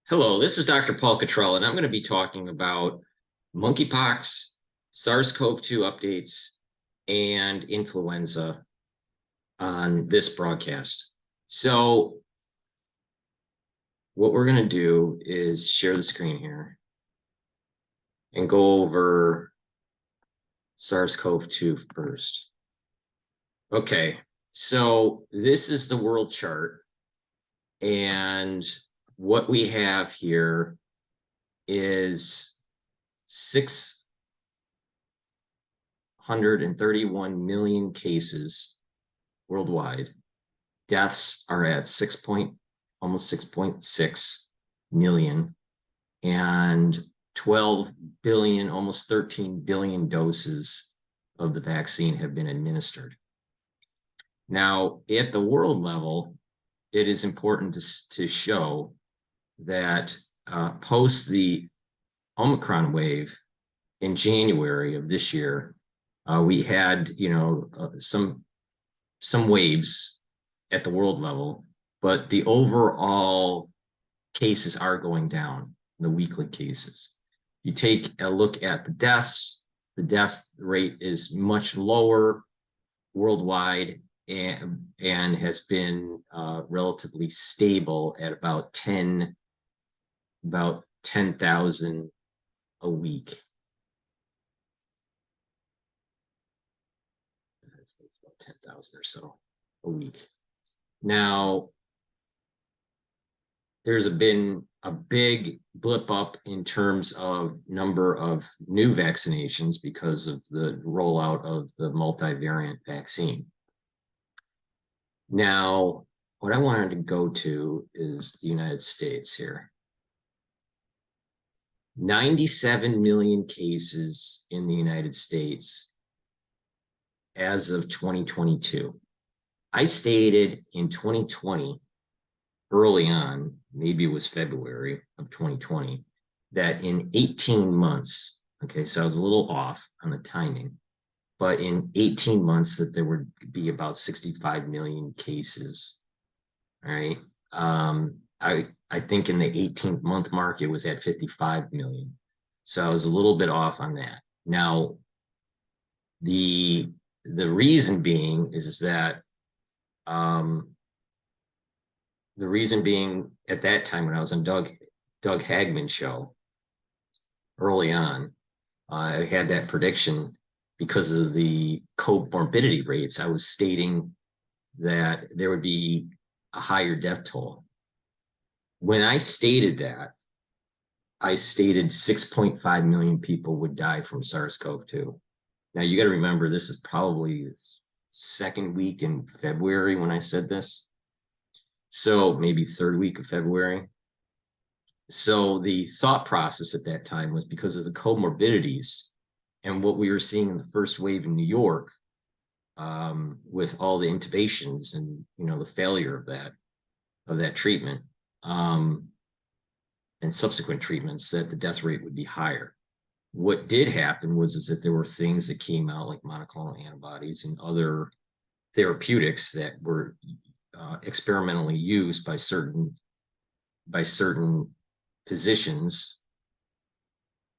Hello, this is Dr. Paul Cottrell, and I'm going to be talking about monkeypox, SARS-CoV-2 updates, and influenza on this broadcast. So what we're going to do is share the screen here and go over SARS-CoV-2 first. Okay, so this is the world chart, and what we have here is 631 million cases worldwide. Deaths are at almost 6.6 million, and 12 billion, almost 13 billion doses of the vaccine have been administered. Now, at the world level, it is important to show that post the Omicron wave in January of this year, we had, some waves at the world level, but the overall cases are going down, the weekly cases. You take a look at the death rate is much lower worldwide and has been relatively stable at about 10,000 a week. I think it's about 10,000 or so a week. Now, there's been a big blip up in terms of number of new vaccinations because of the rollout of the multivariant vaccine. Now, what I wanted to go to is the United States here. 97 million cases in the United States as of 2022. I stated in 2020, early on, maybe it was February of 2020, that in 18 months, okay, so I was a little off on the timing, but in 18 months that there would be about 65 million cases, all right? I think in the 18th month mark, it was at 55 million. So I was a little bit off on that. Now, the reason being is that the reason being at that time when I was on Doug Hagman's show early on, I had that prediction because of the comorbidity rates. I was stating that there would be a higher death toll. When I stated that, I stated 6.5 million people would die from SARS-CoV-2. Now, you got to remember, this is probably the second week in February when I said this. So maybe third week of February. So the thought process at that time was because of the comorbidities and what we were seeing in the first wave in New York, with all the intubations and, the failure of that treatment, and subsequent treatments, that the death rate would be higher. What did happen was that there were things that came out like monoclonal antibodies and other therapeutics that were experimentally used by certain physicians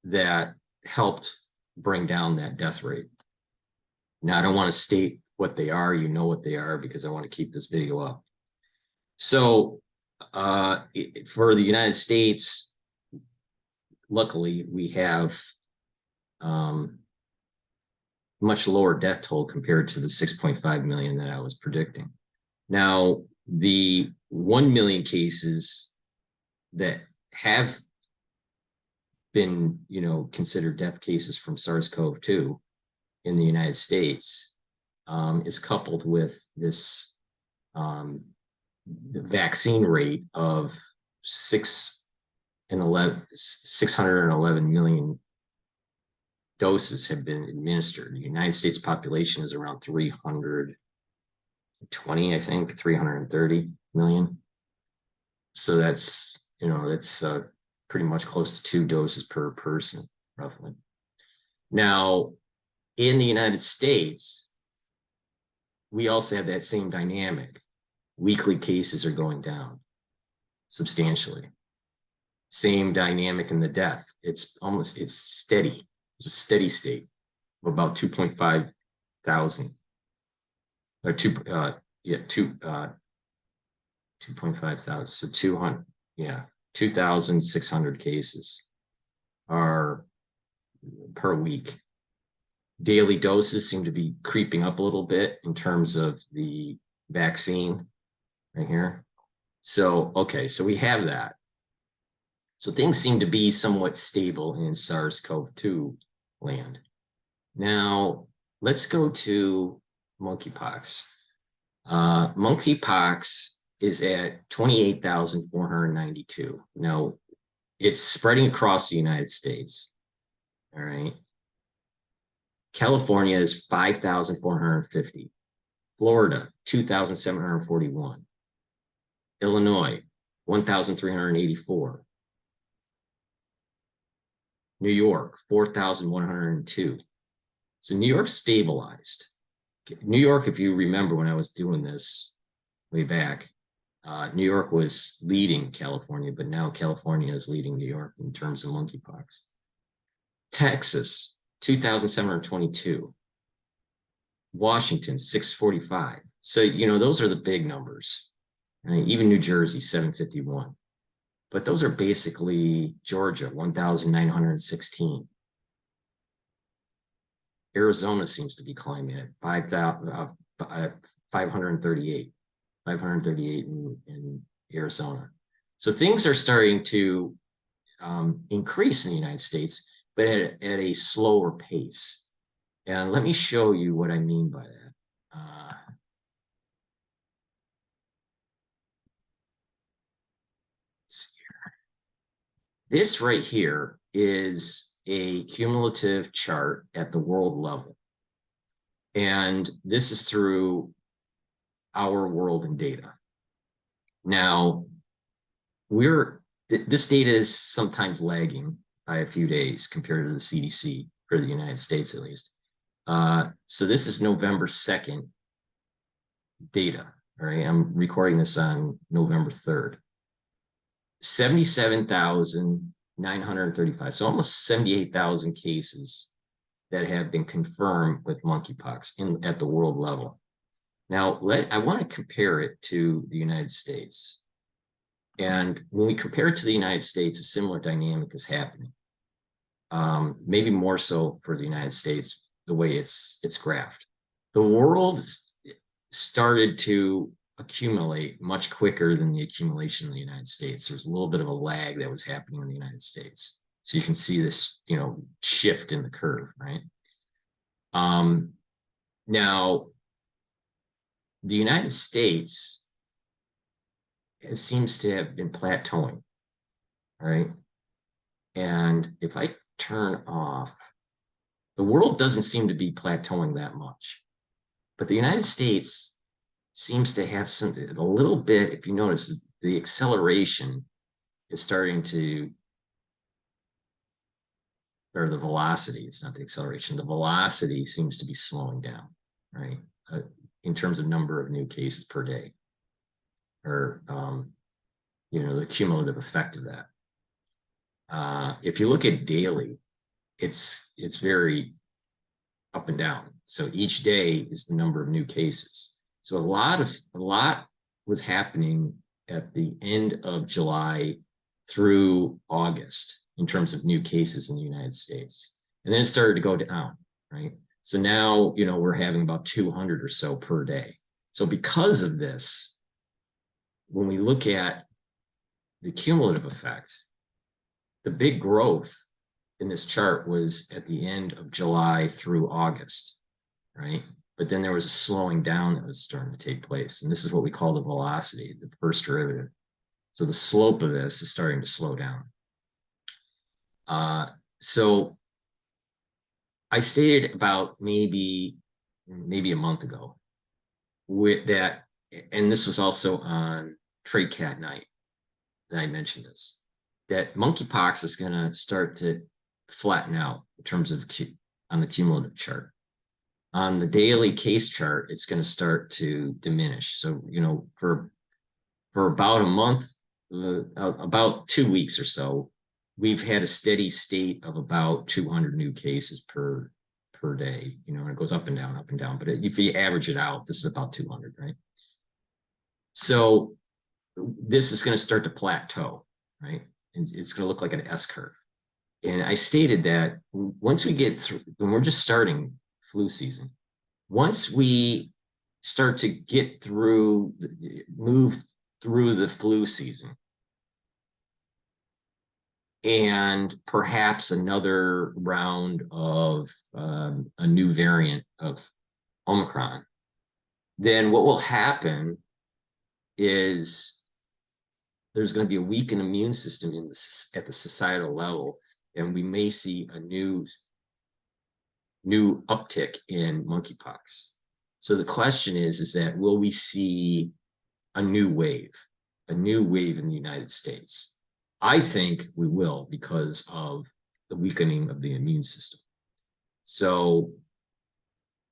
that helped bring down that death rate. Now, I don't want to state what they are. You know what they are because I want to keep this video up. So for the United States, luckily, we have much lower death toll compared to the 6.5 million that I was predicting. Now, the 1 million cases that have been, considered death cases from SARS-CoV-2 in the United States is coupled with this the vaccine rate of 611 million doses have been administered. The United States population is around 320, I think, 330 million. So that's, that's pretty much close to 2 doses per person, roughly. Now, in the United States, we also have that same dynamic. Weekly cases are going down substantially. Same dynamic in the death. It's steady. It's a steady state of about 2.5 thousand or 2.5 thousand. So 200, 2,600 cases are per week. Daily doses seem to be creeping up a little bit in terms of the vaccine right here. So, okay, so we have that. So things seem to be somewhat stable in SARS-CoV-2 land. Now, let's go to monkeypox. Monkeypox is at 28,492. Now, it's spreading across the United States. All right. California is 5,450. Florida, 2,741. Illinois, 1,384. New York, 4,102. So New York stabilized. New York, if you remember when I was doing this way back, New York was leading California, but now California is leading New York in terms of monkeypox. Texas, 2,722. Washington, 645. So, those are the big numbers. Right? Even New Jersey, 751. But those are basically Georgia, 1,916. Arizona seems to be climbing at 538. 538 in Arizona. So things are starting to increase in the United States, but at a slower pace. And let me show you what I mean by that. Let's see here. This right here is a cumulative chart at the world level. And this is through our world in data. Now, this data is sometimes lagging by a few days compared to the CDC, for the United States at least. So this is November 2nd data, all right? I'm recording this on November 3rd. 77,935, so almost 78,000 cases that have been confirmed with monkeypox at the world level. Now, I want to compare it to the United States. And when we compare it to the United States, a similar dynamic is happening. Maybe more so for the United States, the way it's graphed. The world started to accumulate much quicker than the accumulation in the United States. There's a little bit of a lag that was happening in the United States. So you can see this, shift in the curve, right? Now, the United States, it seems to have been plateauing, all right? And if I turn off, the world doesn't seem to be plateauing that much. But the United States seems to have a little bit, if you notice, the acceleration is starting to, or the velocity, it's not the acceleration, the velocity seems to be slowing down, right? In terms of number of new cases per day, or, the cumulative effect of that. If you look at daily, it's very up and down. So each day is the number of new cases. So a lot was happening at the end of July through August in terms of new cases in the United States. And then it started to go down, right? So now, we're having about 200 or so per day. So because of this, when we look at the cumulative effect, the big growth in this chart was at the end of July through August, right? But then there was a slowing down that was starting to take place. And this is what we call the velocity, the first derivative. So the slope of this is starting to slow down. So I stated about maybe a month ago with that, and this was also on Trade Cat Night that I mentioned this, that monkeypox is going to start to flatten out in terms of on the cumulative chart. On the daily case chart, it's going to start to diminish. So, for about a month, about 2 weeks or so, we've had a steady state of about 200 new cases per day. You know, and it goes up and down. But if you average it out, this is about 200, right? So this is going to start to plateau, right? And it's going to look like an S curve. And I stated that once we get through, when we're just starting flu season, once we start to get through, move through the flu season, and perhaps another round of a new variant of Omicron, then what will happen is there's going to be a weakened immune system at the societal level, and we may see a new uptick in monkeypox. So the question is that will we see a new wave in the United States? I think we will, because of the weakening of the immune system. So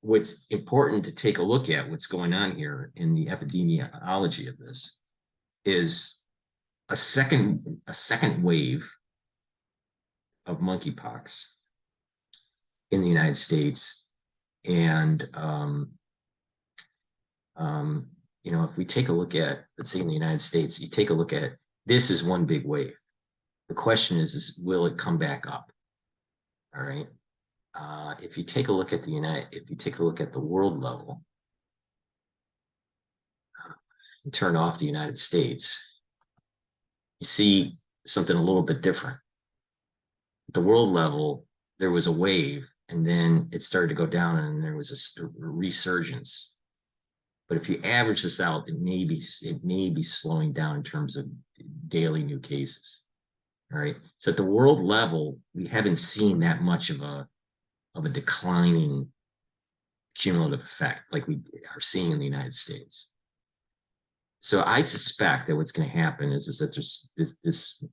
what's important to take a look at what's going on here in the epidemiology of this is a second wave of monkeypox in the United States. And you know, if we take a look at, let's say in the United States, you take a look at, this is one big wave. The question is will it come back up? All right. If you take a look at the world level, and turn off the United States, you see something a little bit different. At the world level, there was a wave, and then it started to go down, and there was a resurgence. But if you average this out, it may be slowing down in terms of daily new cases. All right. So at the world level, we haven't seen that much of a declining cumulative effect like we are seeing in the United States. So I suspect that what's going to happen is that there's this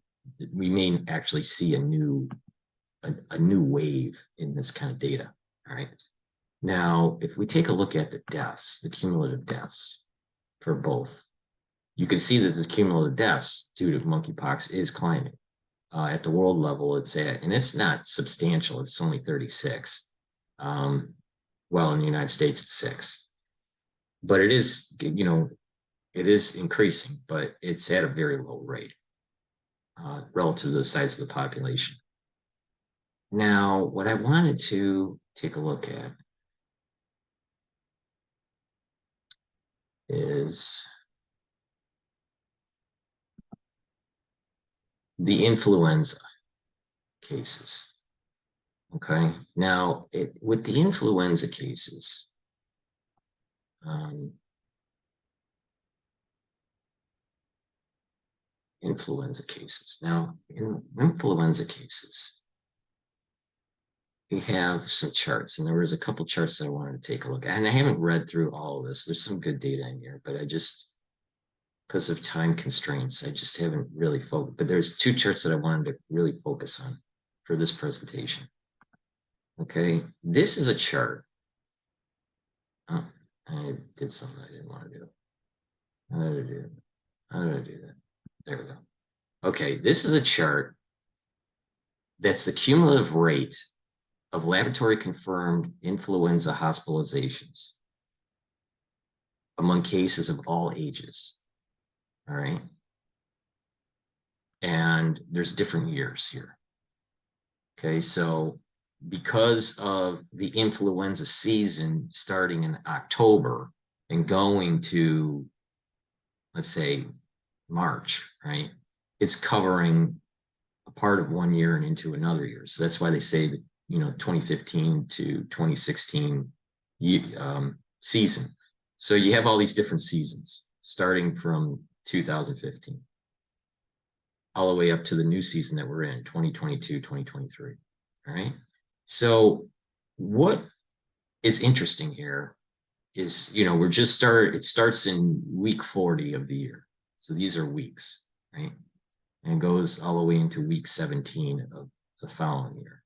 we may actually see a new wave in this kind of data. All right. Now, if we take a look at the deaths, the cumulative deaths for both, you can see that the cumulative deaths due to monkeypox is climbing. At the world level, and it's not substantial. It's only 36. Well, in the United States, it's 6. But it is, you know, it is increasing, but it's at a very low rate relative to the size of the population. Now, what I wanted to take a look at is the influenza cases. Okay, now with the influenza cases, Now, in influenza cases, we have some charts, and there was a couple charts that I wanted to take a look at. And I haven't read through all of this. There's some good data in here, but I just, because of time constraints, I just haven't really focused. But there's 2 charts that I wanted to really focus on for this presentation. Okay, this is a chart. Oh, I did something I didn't want to do. How did I do that? There we go. Okay, this is a chart that's the cumulative rate of laboratory confirmed influenza hospitalizations among cases of all ages. All right. And there's different years here. Okay, so because of the influenza season starting in October and going to, let's say, March, right? It's covering a part of one year and into another year. So that's why they say that, you know, 2015 to 2016 season. So you have all these different seasons starting from 2015 all the way up to the new season that we're in, 2022, 2023. All right. So what is interesting here is, you know, it starts in week 40 of the year. So these are weeks, right? And it goes all the way into week 17 of the following year.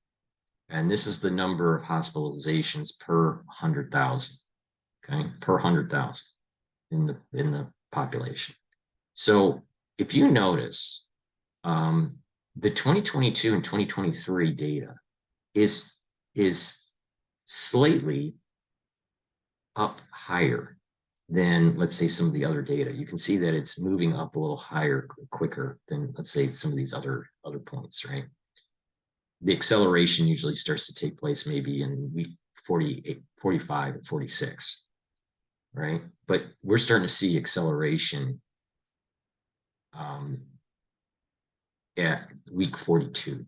And this is the number of hospitalizations per 100,000, okay, per 100,000 in the population. So if you notice, the 2022 and 2023 data is slightly up higher than, let's say, some of the other data. You can see that it's moving up a little higher, quicker than, let's say, some of these other points, right? The acceleration usually starts to take place maybe in week 48, 45, 46, right? But we're starting to see acceleration at week 42,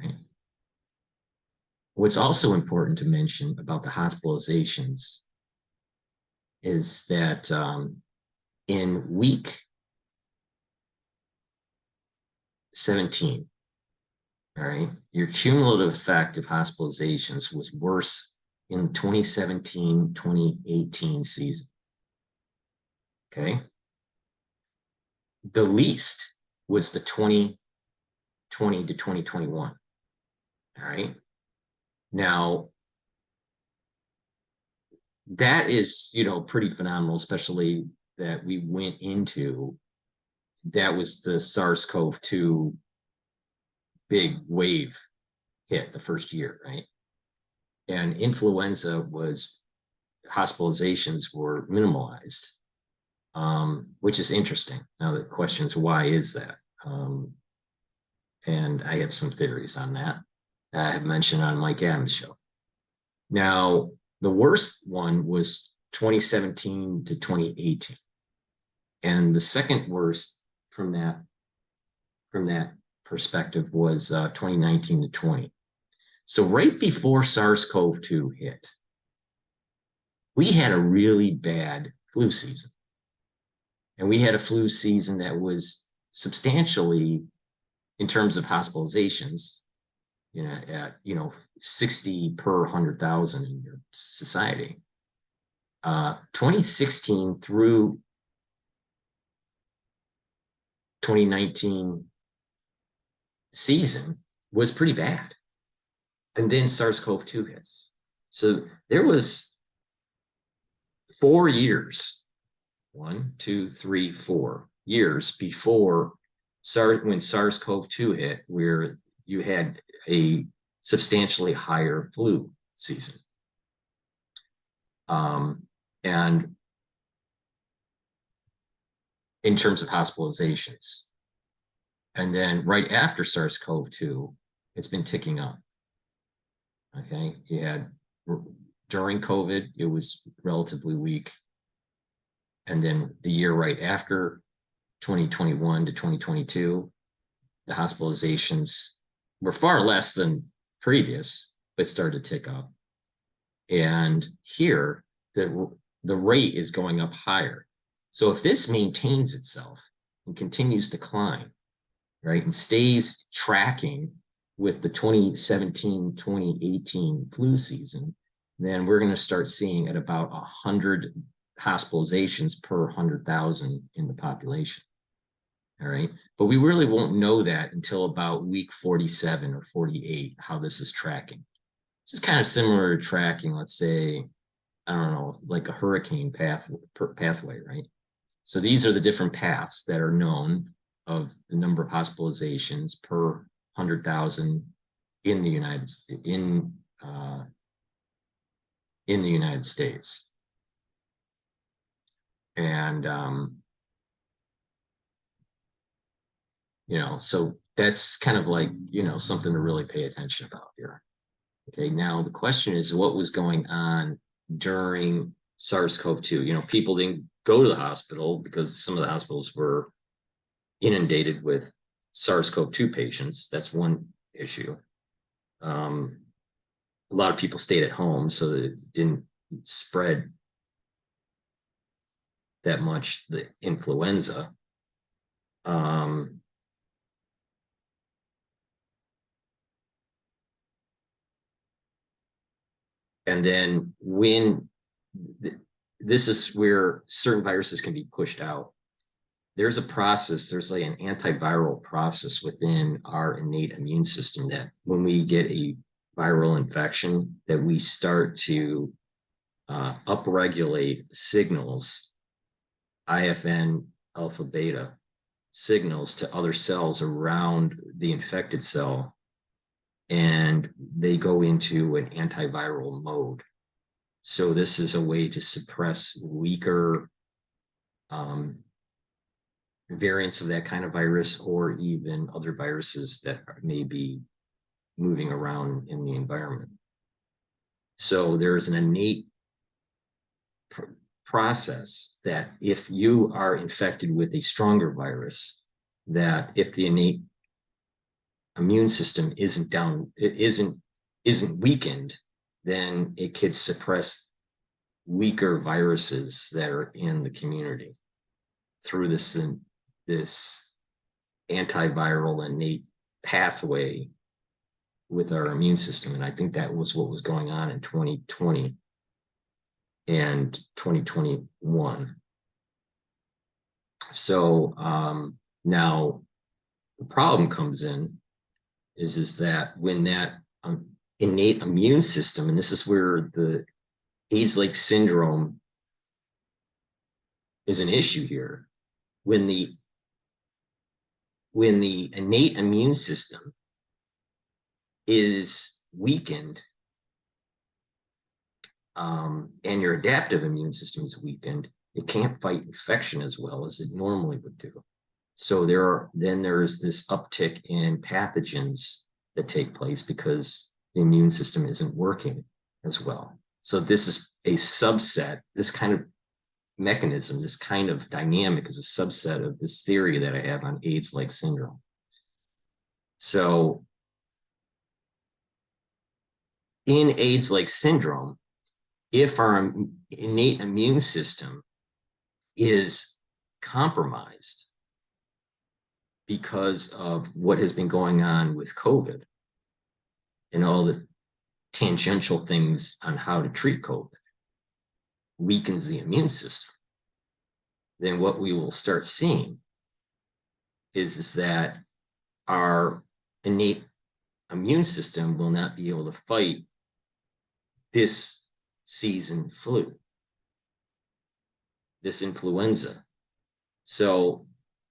right? What's also important to mention about the hospitalizations is that in week 17, all right, your cumulative effect of hospitalizations was worse in the 2017-2018 season. Okay. The least was the 2020 to 2021. All right. Now, that is, you know, pretty phenomenal, especially that we went into, that was the SARS-CoV-2 big wave hit the first year, right? And influenza hospitalizations were minimalized, which is interesting. Now the question is, why is that? And I have some theories on that I have mentioned on Mike Adams' show. Now, the worst one was 2017 to 2018. And the second worst from that perspective was 2019 to 20. So right before SARS-CoV-2 hit, we had a really bad flu season. And we had a flu season that was substantially, in terms of hospitalizations, you know, at 60 per 100,000 in your society. 2016 through 2019 season was pretty bad. And then SARS-CoV-2 hits. So there was 4 years, 1, 2, 3, 4 years before when SARS-CoV-2 hit, where you had a substantially higher flu season. And in terms of hospitalizations. And then right after SARS-CoV-2, it's been ticking up. Okay, you had, during COVID, it was relatively weak. And then the year right after, 2021 to 2022, the hospitalizations were far less than previous, but started to tick up. And here, the rate is going up higher. So if this maintains itself and continues to climb, right, and stays tracking with the 2017-2018 flu season, then we're going to start seeing at about 100 hospitalizations per 100,000 in the population. All right. But we really won't know that until about week 47 or 48, how this is tracking. This is kind of similar to tracking, let's say, I don't know, like a hurricane pathway, right? So these are the different paths that are known of the number of hospitalizations per 100,000 in the United States. And so that's kind of like, something to really pay attention about here. Okay, now the question is, what was going on during SARS-CoV-2? People didn't go to the hospital because some of the hospitals were inundated with SARS-CoV-2 patients. That's one issue. A lot of people stayed at home, so that it didn't spread that much, the influenza. And then this is where certain viruses can be pushed out. There's a process, there's like an antiviral process within our innate immune system that when we get a viral infection, that we start to upregulate signals, IFN, alpha, beta, signals to other cells around the infected cell, and they go into an antiviral mode. So this is a way to suppress weaker variants of that kind of virus, or even other viruses that may be moving around in the environment. So there's an innate process that if you are infected with a stronger virus, that if the innate immune system isn't weakened, then it could suppress weaker viruses that are in the community through this antiviral innate pathway with our immune system. And I think that was what was going on in 2020 and 2021. So now the problem comes in is that when that innate immune system, and this is where the AIDS-like syndrome is an issue here, when the innate immune system is weakened, and your adaptive immune system is weakened, it can't fight infection as well as it normally would do. So there is this uptick in pathogens that take place because the immune system isn't working as well. So this is a subset, this kind of mechanism, this kind of dynamic is a subset of this theory that I have on AIDS-like syndrome. So in AIDS-like syndrome, if our innate immune system is compromised because of what has been going on with COVID and all the tangential things on how to treat COVID, weakens the immune system, then what we will start seeing is that our innate immune system will not be able to fight this season flu, this influenza. So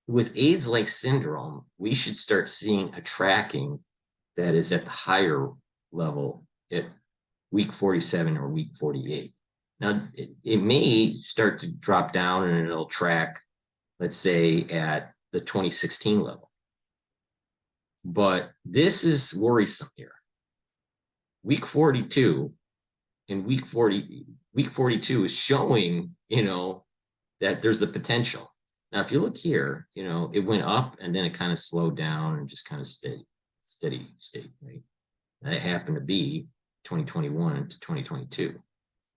with AIDS-like syndrome, we should start seeing a tracking that is at the higher level at week 47 or week 48. Now, it may start to drop down and it'll track, let's say, at the 2016 level. But this is worrisome here. Week 42 and week 42 is showing, that there's a potential. Now, if you look here, it went up and then it kind of slowed down and just kind of steady state, right? That happened to be 2021 to 2022.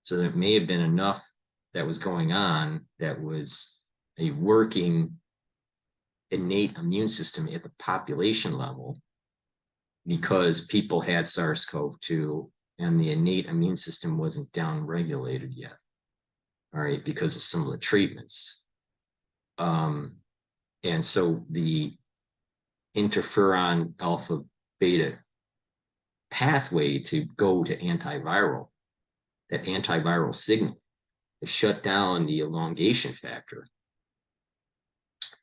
So there may have been enough that was going on that was a working innate immune system at the population level, because people had SARS-CoV-2 and the innate immune system wasn't downregulated yet, all right, because of some of the treatments. And so the interferon alpha beta pathway to go to antiviral, that antiviral signal to shut down the elongation factor,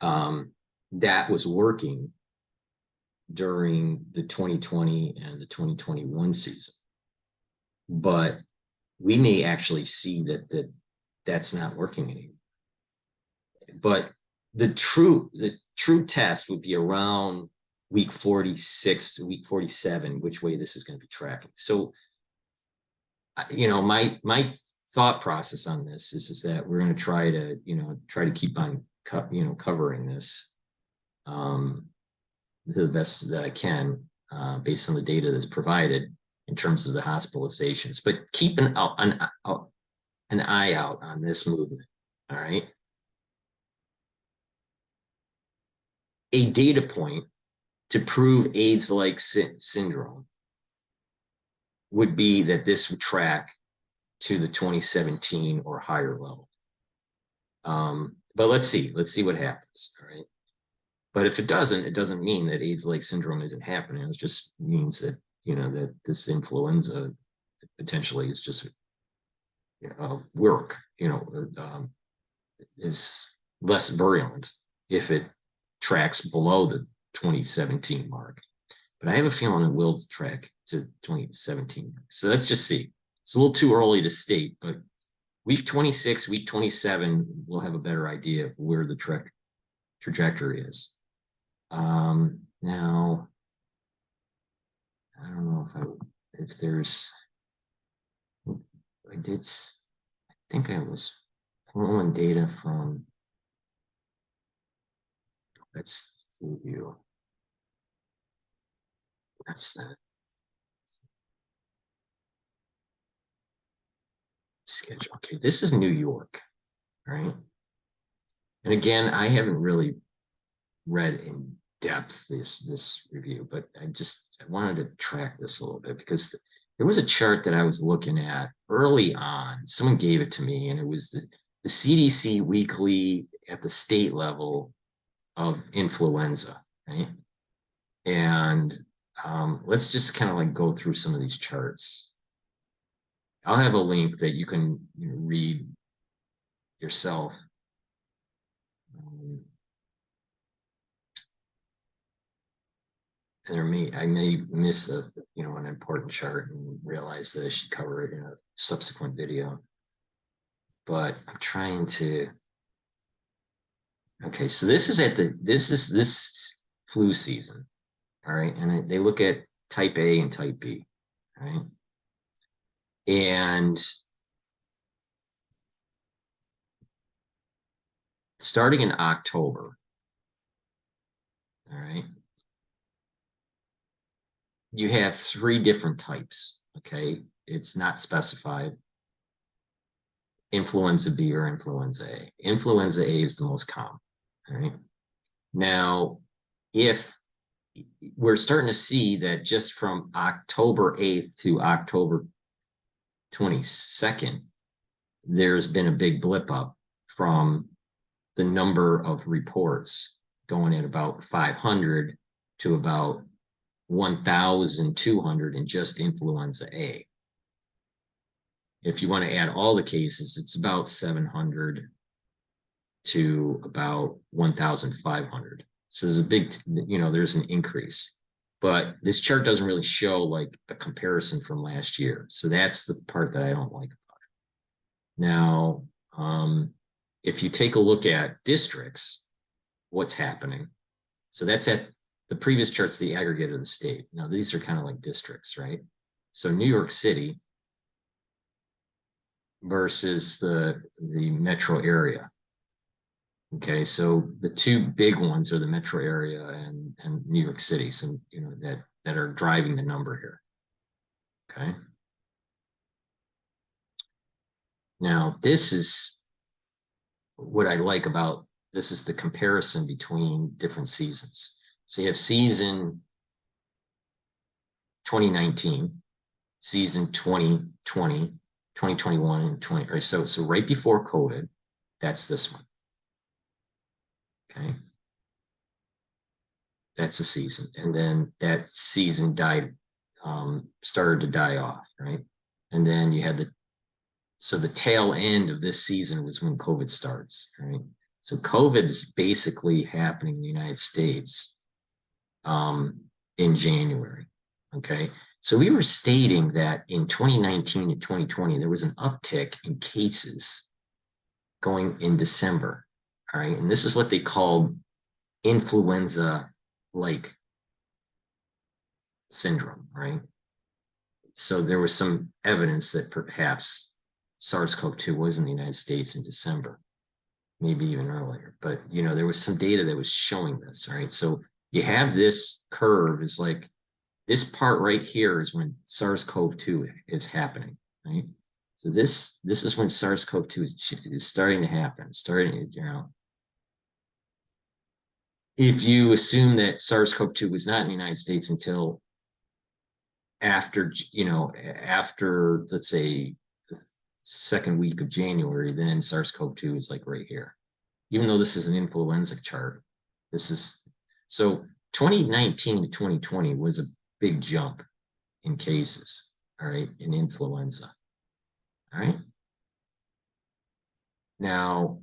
that was working during the 2020 and the 2021 season. But we may actually see that's not working anymore. But the true test would be around week 46 to week 47, which way this is going to be tracking. So, my thought process on this is that we're going to try to keep on covering this to the best that I can, based on the data that's provided in terms of the hospitalizations. But keep an eye out on this movement. All right. A data point to prove AIDS-like syndrome would be that this would track to the 2017 or higher level. But let's see what happens. All right. But if it doesn't mean that AIDS-like syndrome isn't happening. It just means that, that this influenza potentially is just is less virulent if it tracks below the 2017 mark. But I have a feeling it will track to 2017. So let's just see. It's a little too early to state, but week 26, week 27, we'll have a better idea of where the trajectory is. Now, I don't know if there's, I think I was pulling data from, let's review. That's the schedule. Okay, this is New York, right? And again, I haven't really read in depth this review, but I wanted to track this a little bit because there was a chart that I was looking at early on. Someone gave it to me, and it was the CDC weekly at the state level of influenza, right? And let's just kind of like go through some of these charts. I'll have a link that you can read yourself. And I may miss an important chart and realize that I should cover it in a subsequent video. But I'm trying to. Okay, so this is this flu season, all right, and they look at type A and type B, right, and starting in October, all right, you have 3 different types. Okay, it's not specified. Influenza B or influenza A. Influenza A is the most common. All right. Now, if we're starting to see that just from October 8th to October 22nd, there's been a big blip up from the number of reports going at about 500 to about 1,200 in just influenza A. If you want to add all the cases, it's about 700 to about 1,500. So there's a big, there's an increase. But this chart doesn't really show like a comparison from last year. So that's the part that I don't like about it. Now, if you take a look at districts, what's happening? So that's at the previous chart's the aggregate of the state. Now, these are kind of like districts, right? So New York City versus the metro area. Okay, so the 2 big ones are the metro area and New York City, so that are driving the number here. Okay. Now, this is what I like about this is the comparison between different seasons. So you have season 2019, season 2020, 2021, and 20. Right, so right before COVID, that's this one. Okay. That's a season. And then that season started to die off, right? And then you had the tail end of this season was when COVID starts, right? So COVID is basically happening in the United States in January, okay? So we were stating that in 2019 and 2020, there was an uptick in cases going in December, all right? And this is what they called influenza-like syndrome, right? So there was some evidence that perhaps SARS-CoV-2 was in the United States in December, maybe even earlier. But, there was some data that was showing this, all right? So you have this curve is like, this part right here is when SARS-CoV-2 is happening, right? So this is when SARS-CoV-2 is starting to happen, if you assume that SARS-CoV-2 was not in the United States until after, let's say, the 2nd week of January, then SARS-CoV-2 is like right here. Even though this is an influenza chart, so 2019 to 2020 was a big jump in cases, all right, in influenza, all right? Now,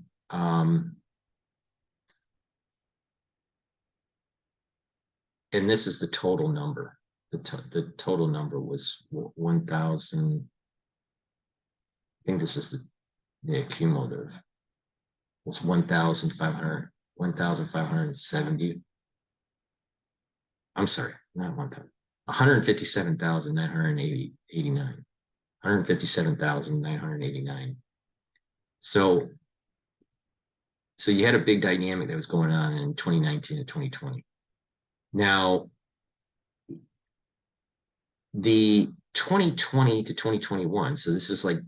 and this is the total number. The total number was 1,000. I think this is the cumulative. It's 1,500, 1,570. I'm sorry, not 1,000. 157,989. 157,989. So you had a big dynamic that was going on in 2019 and 2020. Now, the 2020 to 2021, so this is like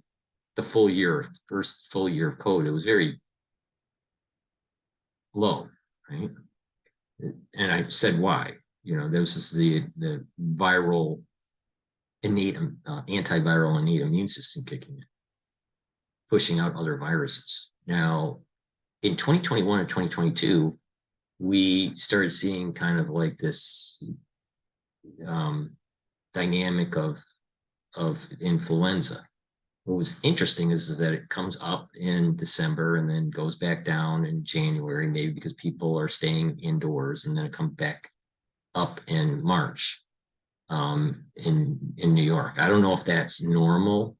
the full year, first full year of COVID, it was very low, right? And I said why. You know, this is the viral innate antiviral innate immune system kicking in, pushing out other viruses. Now, in 2021 and 2022, we started seeing kind of like this dynamic of influenza. What was interesting is that it comes up in December and then goes back down in January, maybe because people are staying indoors, and then it comes back up in March in New York. I don't know if that's normal.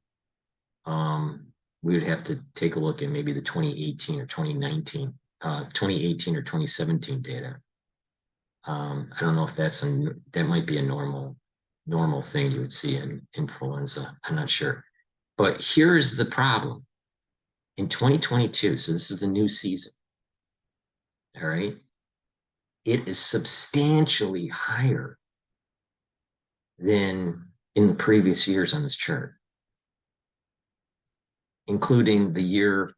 We would have to take a look at maybe the 2018 or 2019, 2018 or 2017 data. I don't know if that might be a normal thing you would see in influenza. I'm not sure. But here's the problem. In 2022, so this is the new season, all right? It is substantially higher than in the previous years on this chart, including the year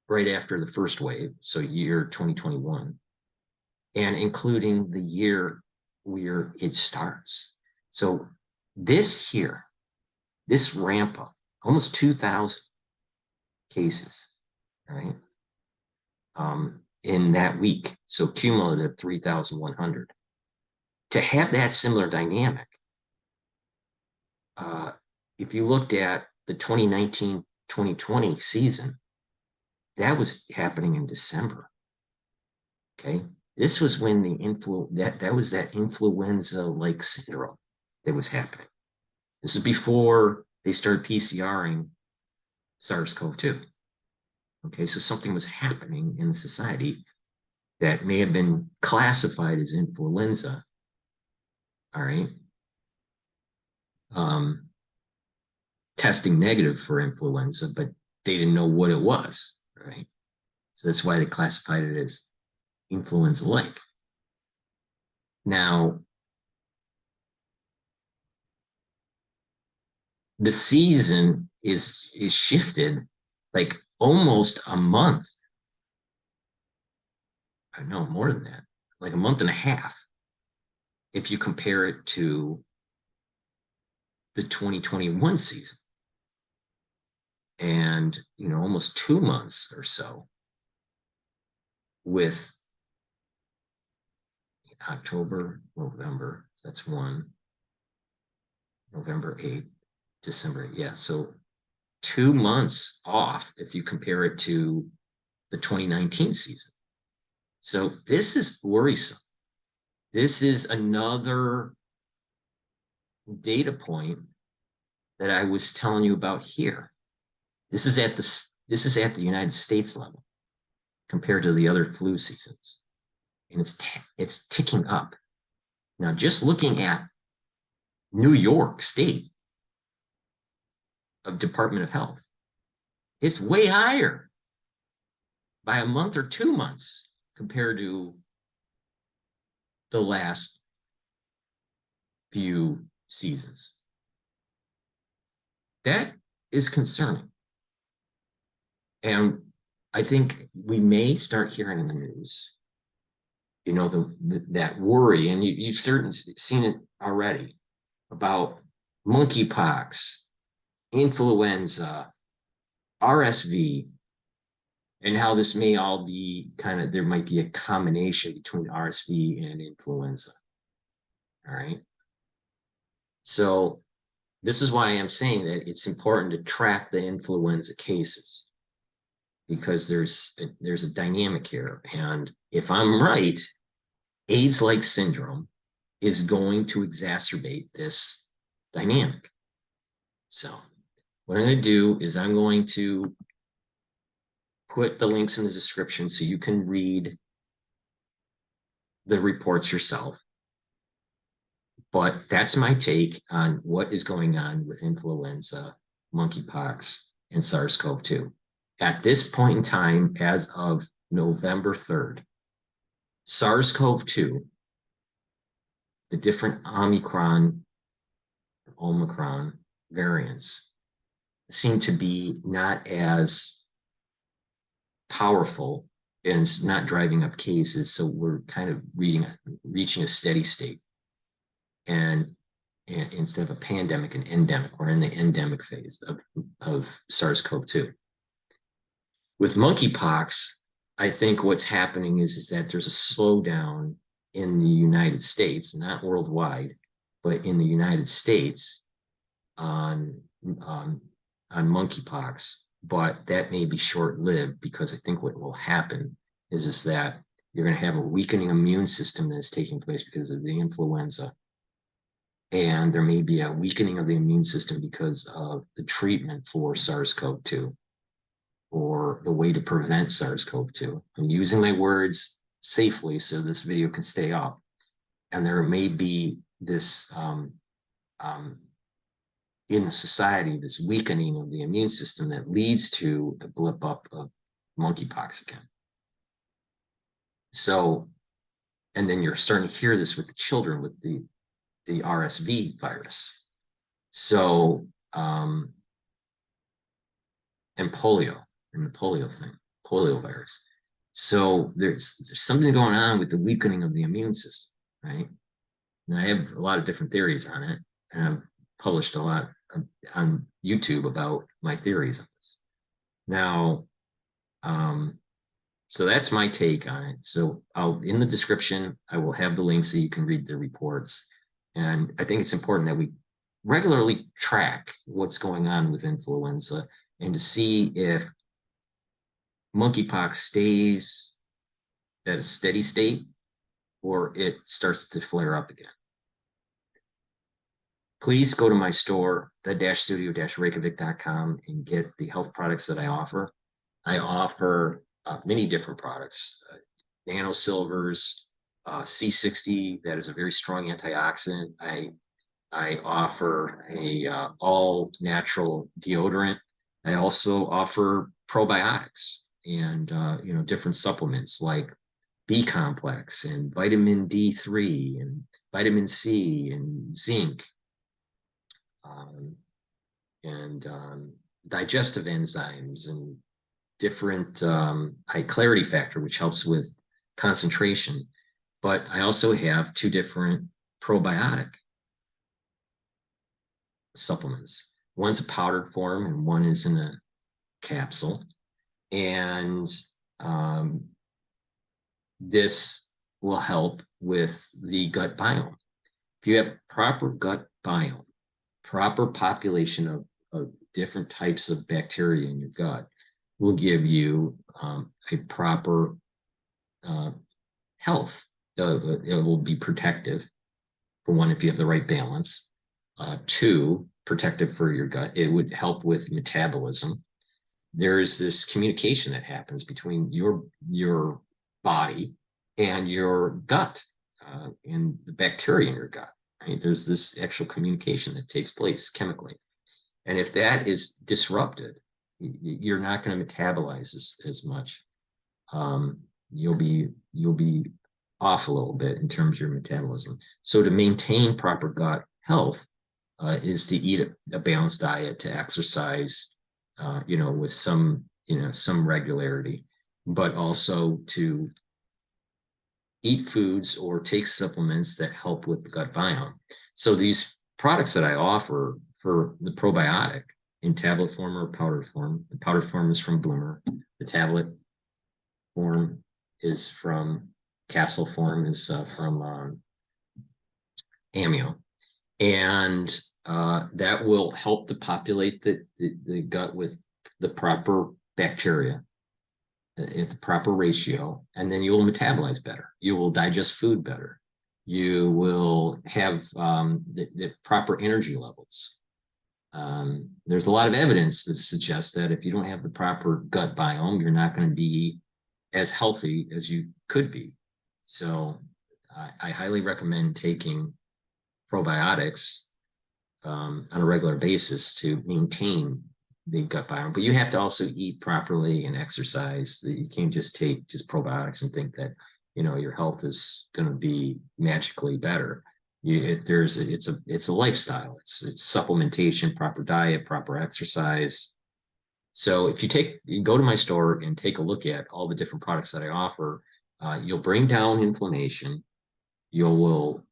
right after the first wave, so year 2021, and including the year where it starts. So this year, this ramp up, almost 2,000 cases, right? In that week, so cumulative 3,100. To have that similar dynamic, if you looked at the 2019-2020 season, that was happening in December. Okay, this was when that was that influenza-like syndrome that was happening. This is before they started PCRing SARS-CoV-2. Okay, so something was happening in society that may have been classified as influenza. All right. Testing negative for influenza, but they didn't know what it was, right? So that's why they classified it as influenza-like. Now, the season is shifted like almost a month. I know more than that, like a month and a half, if you compare it to the 2021 season. And, you know, almost 2 months or so with October, November, that's 1, November 8, December 8. Yeah, so 2 months off if you compare it to the 2019 season. So this is worrisome. This is another data point that I was telling you about here. This is at the United States level compared to the other flu seasons, and it's ticking up. Now, just looking at New York State of Department of Health, it's way higher by a month or 2 months compared to the last few seasons. That is concerning. And I think we may start hearing in the news, you know, that worry, and you've certainly seen it already, about monkeypox, influenza, RSV, and how this may all be kind of, there might be a combination between RSV and influenza. All right. So this is why I'm saying that it's important to track the influenza cases. because there's a dynamic here. And if I'm right, AIDS-like syndrome is going to exacerbate this dynamic. So what I'm going to do is I'm going to put the links in the description so you can read the reports yourself. But that's my take on what is going on with influenza, monkeypox, and SARS-CoV-2. At this point in time, as of November 3rd, SARS-CoV-2, the different Omicron variants seem to be not as powerful and it's not driving up cases. So we're kind of reaching a steady state. And instead of a pandemic, an endemic, we're in the endemic phase of SARS-CoV-2. With monkeypox, I think what's happening is that there's a slowdown in the United States, not worldwide, but in the United States on monkeypox. But that may be short-lived, because I think what will happen is that you're going to have a weakening immune system that's taking place because of the influenza. And there may be a weakening of the immune system because of the treatment for SARS-CoV-2 or the way to prevent SARS-CoV-2. I'm using my words safely so this video can stay up. And there may be this in the society, this weakening of the immune system that leads to a blip up of monkeypox again. So, and then you're starting to hear this with the children with the RSV virus. So, and polio, and the polio thing, polio virus. So there's something going on with the weakening of the immune system, right? And I have a lot of different theories on it, and I've published a lot on YouTube about my theories on this. Now, so that's my take on it. So in the description, I will have the link so you can read the reports. And I think it's important that we regularly track what's going on with influenza and to see if monkeypox stays at a steady state or it starts to flare up again. Please go to my store, the-studio-reykjavik.com, and get the health products that I offer. I offer many different products, nano silvers, C60, that is a very strong antioxidant. I offer a all natural deodorant. I also offer probiotics and different supplements like B complex and vitamin D3 and vitamin C and zinc. And digestive enzymes and different high clarity factor, which helps with concentration. But I also have 2 different probiotic supplements. One's a powdered form and one is in a capsule. And this will help with the gut biome. If you have proper gut biome, proper population of different types of bacteria in your gut will give you a proper health. It will be protective, for one, if you have the right balance. 2, protective for your gut. It would help with metabolism. There's this communication that happens between your body and your gut and the bacteria in your gut. Right? There's this actual communication that takes place chemically. And if that is disrupted, you're not going to metabolize as much. You'll be off a little bit in terms of your metabolism. So to maintain proper gut health is to eat a balanced diet, to exercise, with some regularity, but also to eat foods or take supplements that help with the gut biome. So these products that I offer for the probiotic in tablet form or powdered form, the powdered form is from Boomer. The tablet form is from, capsule form is from Amio. And that will help to populate the gut with the proper bacteria at the proper ratio, and then you will metabolize better. You will digest food better. You will have the proper energy levels. There's a lot of evidence that suggests that if you don't have the proper gut biome, you're not going to be as healthy as you could be. So I highly recommend taking probiotics on a regular basis to maintain the gut biome. But you have to also eat properly and exercise. You can't just take just probiotics and think that, you know, your health is going to be magically better. It's a lifestyle. It's supplementation, proper diet, proper exercise. So if you go to my store and take a look at all the different products that I offer, you'll bring down inflammation. You will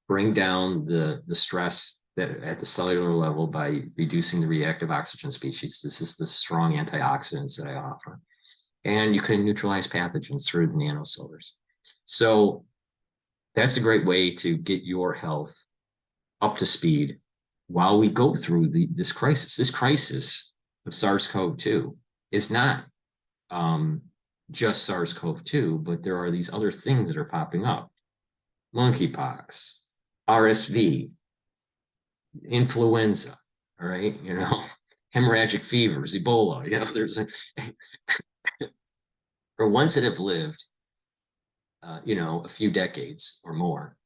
bring down the stress that at the cellular level by reducing the reactive oxygen species. This is the strong antioxidants that I offer. And you can neutralize pathogens through the nanocellulars. So that's a great way to get your health up to speed while we go through this crisis. This crisis of SARS-CoV-2 is not just SARS-CoV-2, but there are these other things that are popping up. Monkeypox, RSV, influenza, all right, you know, hemorrhagic fevers, Ebola, you know, there's for ones that have lived, you know, a few decades or more,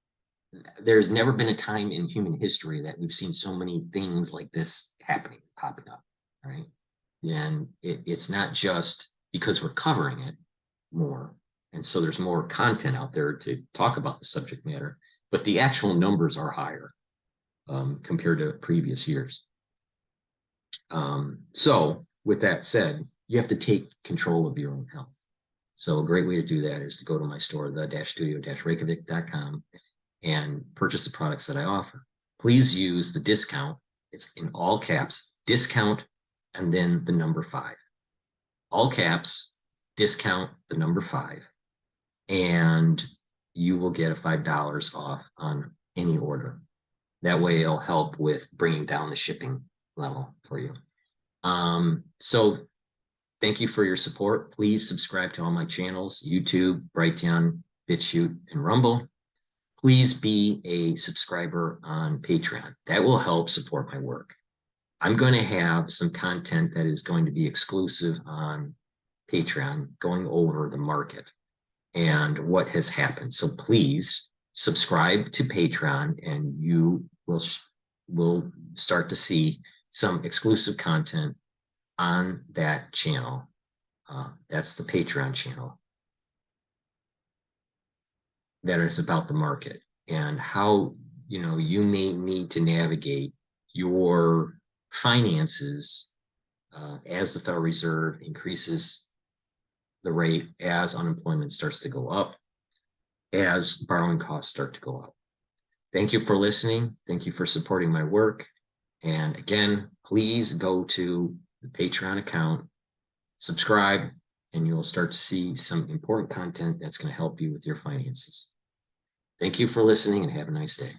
there's never been a time in human history that we've seen so many things like this happening, popping up, right? And it's not just because we're covering it more, and so there's more content out there to talk about the subject matter, but the actual numbers are higher compared to previous years. So with that said, you have to take control of your own health. So a great way to do that is to go to my store, the-studio-reykjavik.com, and purchase the products that I offer. Please use the discount. It's in all caps, discount, and then the number 5. All caps, discount, the number 5. And you will get a $5 off on any order. That way it'll help with bringing down the shipping level for you. So thank you for your support. Please subscribe to all my channels, YouTube, Brighteon, Bitchute, and Rumble. Please be a subscriber on Patreon. That will help support my work. I'm going to have some content that is going to be exclusive on Patreon going over the market and what has happened. So please subscribe to Patreon and you will start to see some exclusive content on that channel. That's the Patreon channel. That is about the market and how, you know, you may need to navigate your finances as the Federal Reserve increases the rate, as unemployment starts to go up, as borrowing costs start to go up. Thank you for listening. Thank you for supporting my work. And again, please go to the Patreon account, subscribe, and you'll start to see some important content that's going to help you with your finances. Thank you for listening and have a nice day.